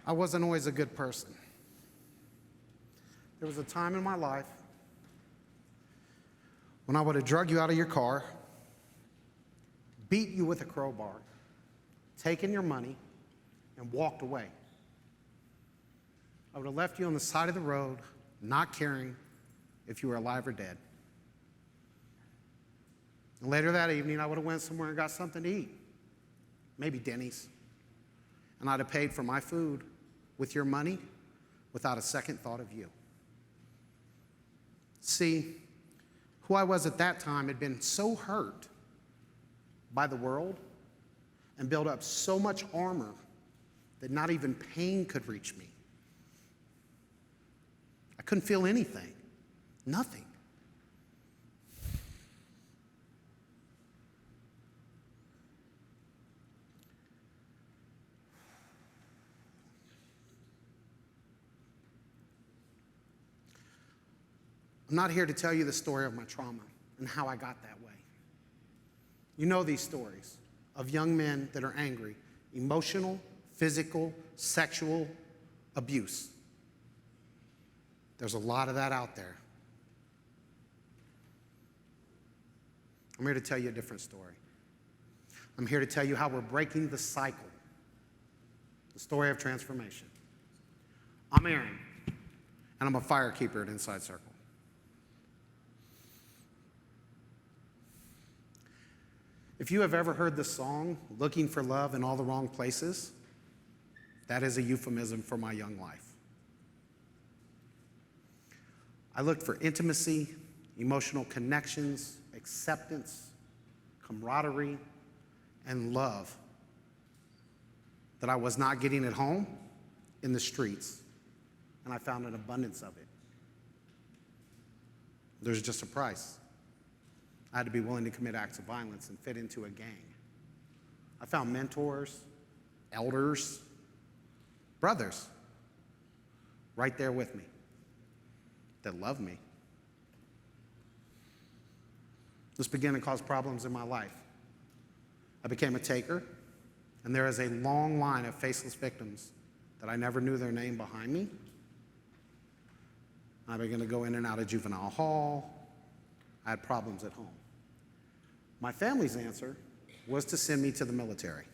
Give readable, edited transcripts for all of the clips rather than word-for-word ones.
I wasn't always a good person. There was a time in my life when I would have drug you out of your car, beat you with a crowbar, taken your money, and walked away. I would have left you on the side of the road, not caring if you were alive or dead. And later that evening, I would have went somewhere and got something to eat, maybe Denny's. And I'd have paid for my food with your money without a second thought of you. See, who I was at that time had been so hurt by the world and built up so much armor that not even pain could reach me. I couldn't feel anything, nothing. I'm not here to tell you the story of my trauma and how I got that way. You know these stories of young men that are angry, emotional, physical, sexual abuse. There's a lot of that out there. I'm here to tell you a different story. I'm here to tell you how we're breaking the cycle, the story of transformation. I'm Aaron, and I'm a firekeeper at Inside Circle. If you have ever heard the song, Looking for Love in All the Wrong Places, that is a euphemism for my young life. I looked for intimacy, emotional connections, acceptance, camaraderie, and love that I was not getting at home, in the streets, and I found an abundance of it. There's just a price. I had to be willing to commit acts of violence and fit into a gang. I found mentors, elders, brothers right there with me that loved me. This began to cause problems in my life. I became a taker, and there is a long line of faceless victims that I never knew their name behind me. I began to go in and out of juvenile hall. I had problems at home. My family's answer was to send me to the military.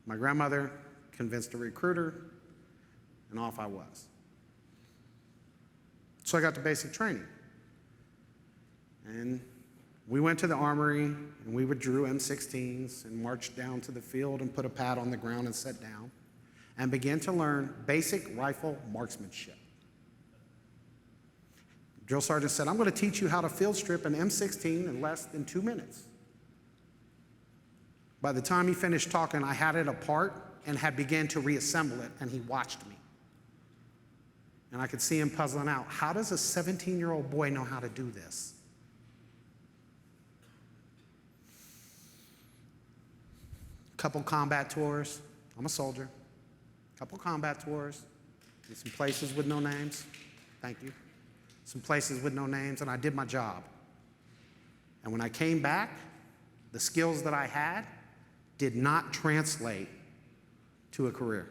My grandmother convinced a recruiter, and off I was. So I got to basic training. And we went to the armory, and we withdrew M16s and marched down to the field and put a pad on the ground and sat down and began to learn basic rifle marksmanship. Drill sergeant said, I'm going to teach you how to field strip an M16 in less than 2 minutes. By the time he finished talking, I had it apart and had begun to reassemble it, and he watched me. And I could see him puzzling out, how does a 17-year-old boy know how to do this? Couple combat tours. I'm a soldier. Couple combat tours. In some places with no names. Thank you. Some places with no names, and I did my job. And when I came back, the skills that I had did not translate to a career.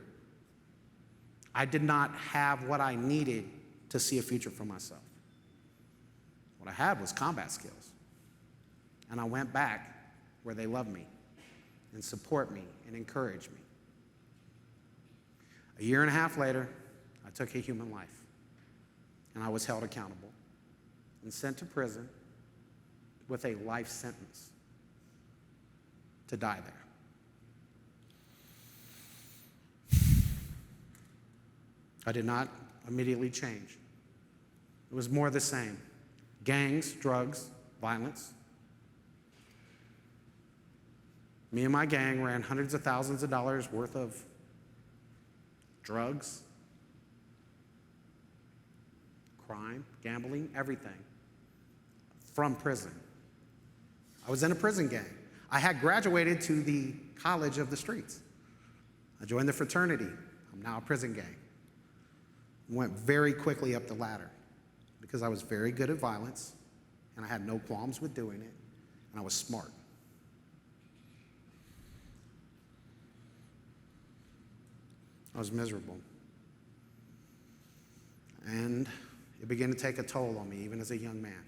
I did not have what I needed to see a future for myself. What I had was combat skills. And I went back where they love me and support me and encourage me. A year and a half later, I took a human life. And I was held accountable and sent to prison with a life sentence to die there. I did not immediately change. It was more the same. Gangs, drugs, violence. Me and my gang ran hundreds of thousands of dollars worth of drugs, crime, gambling, everything, from prison. I was in a prison gang. I had graduated to the college of the streets. I joined the fraternity. I'm now a prison gang. Went very quickly up the ladder because I was very good at violence, and I had no qualms with doing it, and I was smart. I was miserable. And it began to take a toll on me, even as a young man.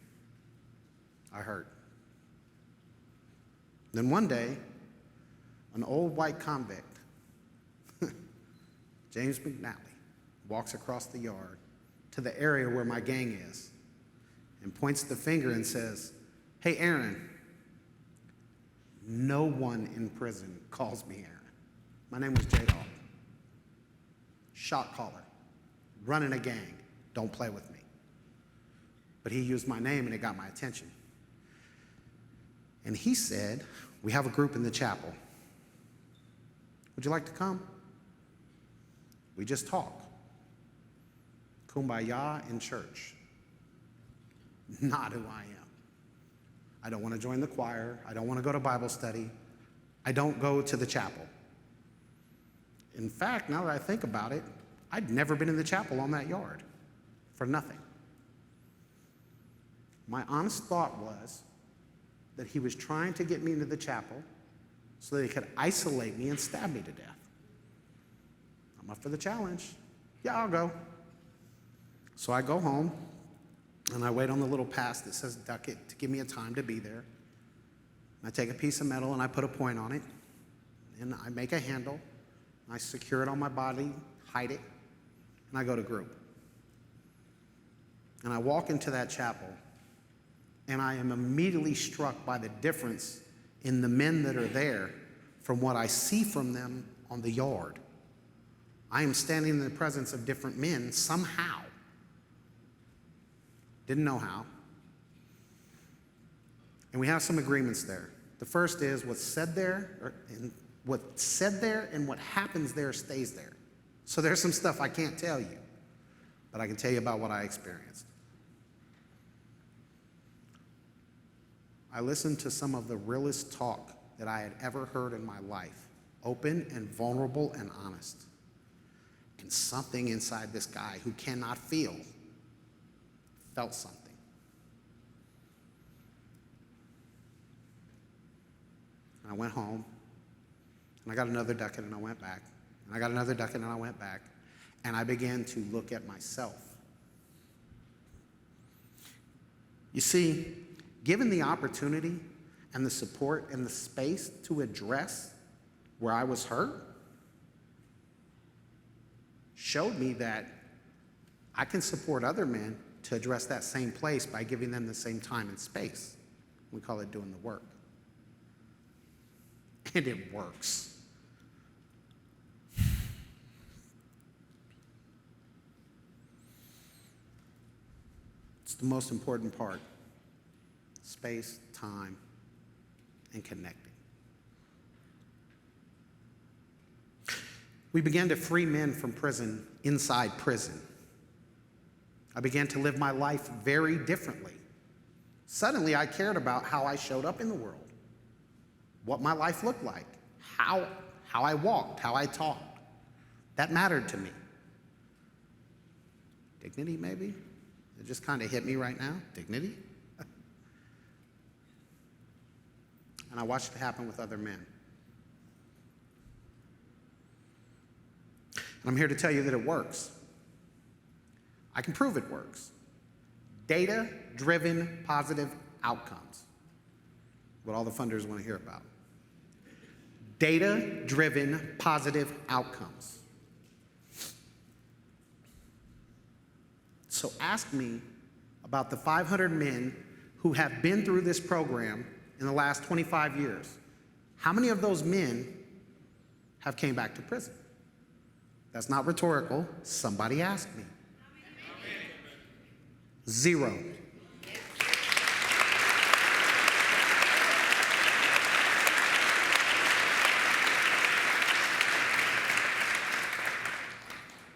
I hurt. Then one day, an old white convict, James McNally, walks across the yard to the area where my gang is and points the finger and says, "Hey, Aaron." No one in prison calls me Aaron. My name was J-Dog. Shot caller, running a gang, don't play with me. But he used my name and it got my attention. And he said, "We have a group in the chapel. Would you like to come? We just talk. Kumbaya in church." Not who I am. I don't want to join the choir. I don't want to go to Bible study. I don't go to the chapel. In fact, now that I think about it, I'd never been in the chapel on that yard for nothing. My honest thought was that he was trying to get me into the chapel so that he could isolate me and stab me to death. I'm up for the challenge. Yeah, I'll go. So I go home, and I wait on the little pass that says duck it to give me a time to be there. I take a piece of metal and I put a point on it, and I make a handle, and I secure it on my body, hide it, and I go to group. And I walk into that chapel, and I am immediately struck by the difference in the men that are there from what I see from them on the yard. I am standing in the presence of different men somehow. Didn't know how. And we have some agreements there. The first is what's said there, and what happens there stays there. So there's some stuff I can't tell you, but I can tell you about what I experienced. I listened to some of the realest talk that I had ever heard in my life, open and vulnerable and honest. And something inside this guy who cannot feel felt something. And I went home, and I got another ducat, and I went back. And I got another ducat, and I went back. And I began to look at myself. You see, given the opportunity and the support and the space to address where I was hurt, showed me that I can support other men to address that same place by giving them the same time and space. We call it doing the work. And it works. It's the most important part. Space, time, and connecting. We began to free men from prison inside prison. I began to live my life very differently. Suddenly, I cared about how I showed up in the world, what my life looked like, how I walked, how I talked. That mattered to me. Dignity, maybe? It just kind of hit me right now. Dignity? And I watched it happen with other men. And I'm here to tell you that it works. I can prove it works. Data-driven positive outcomes. What all the funders want to hear about. Data-driven positive outcomes. So ask me about the 500 men who have been through this program in the last 25 years. How many of those men have came back to prison? That's not rhetorical. Somebody asked me. 0.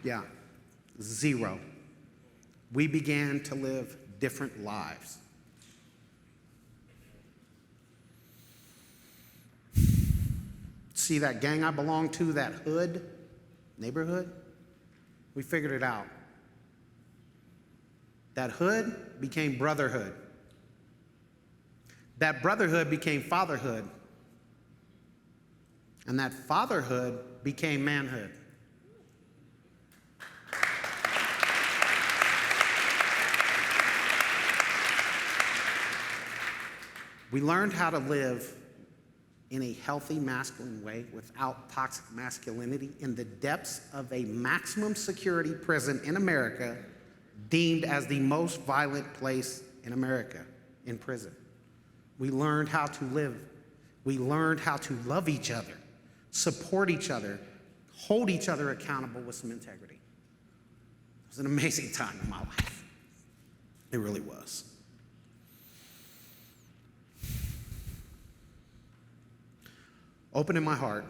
Yeah, 0. We began to live different lives. See that gang I belonged to, that hood, neighborhood? We figured it out. That hood became brotherhood. That brotherhood became fatherhood. And that fatherhood became manhood. We learned how to live in a healthy masculine way without toxic masculinity in the depths of a maximum security prison in America, deemed as the most violent place in America, in prison. We learned how to live. We learned how to love each other, support each other, hold each other accountable with some integrity. It was an amazing time in my life. It really was. Opening my heart,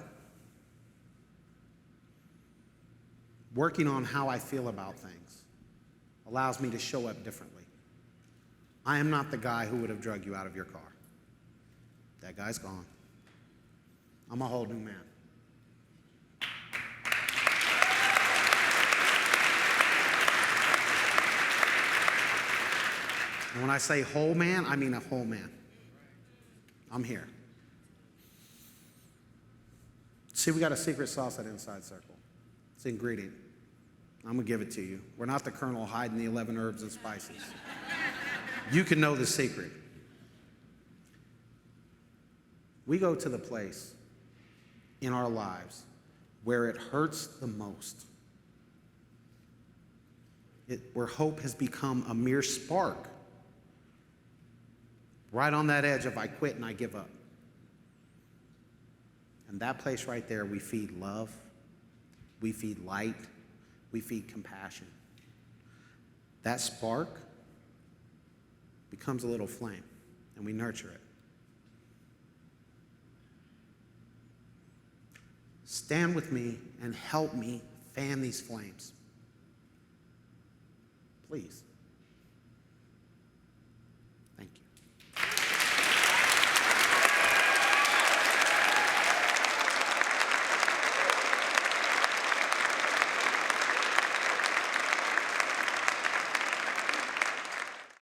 working on how I feel about things, allows me to show up differently. I am not the guy who would have drug you out of your car. That guy's gone. I'm a whole new man. And when I say whole man, I mean a whole man. I'm here. See, we got a secret sauce at Inside Circle. It's an ingredient. I'm going to give it to you. We're not the Colonel hiding the 11 herbs and spices. You can know the secret. We go to the place in our lives where it hurts the most, where hope has become a mere spark, right on that edge of I quit and I give up. And that place right there, we feed love, we feed light, we feed compassion. That spark becomes a little flame, and we nurture it. Stand with me and help me fan these flames. Please.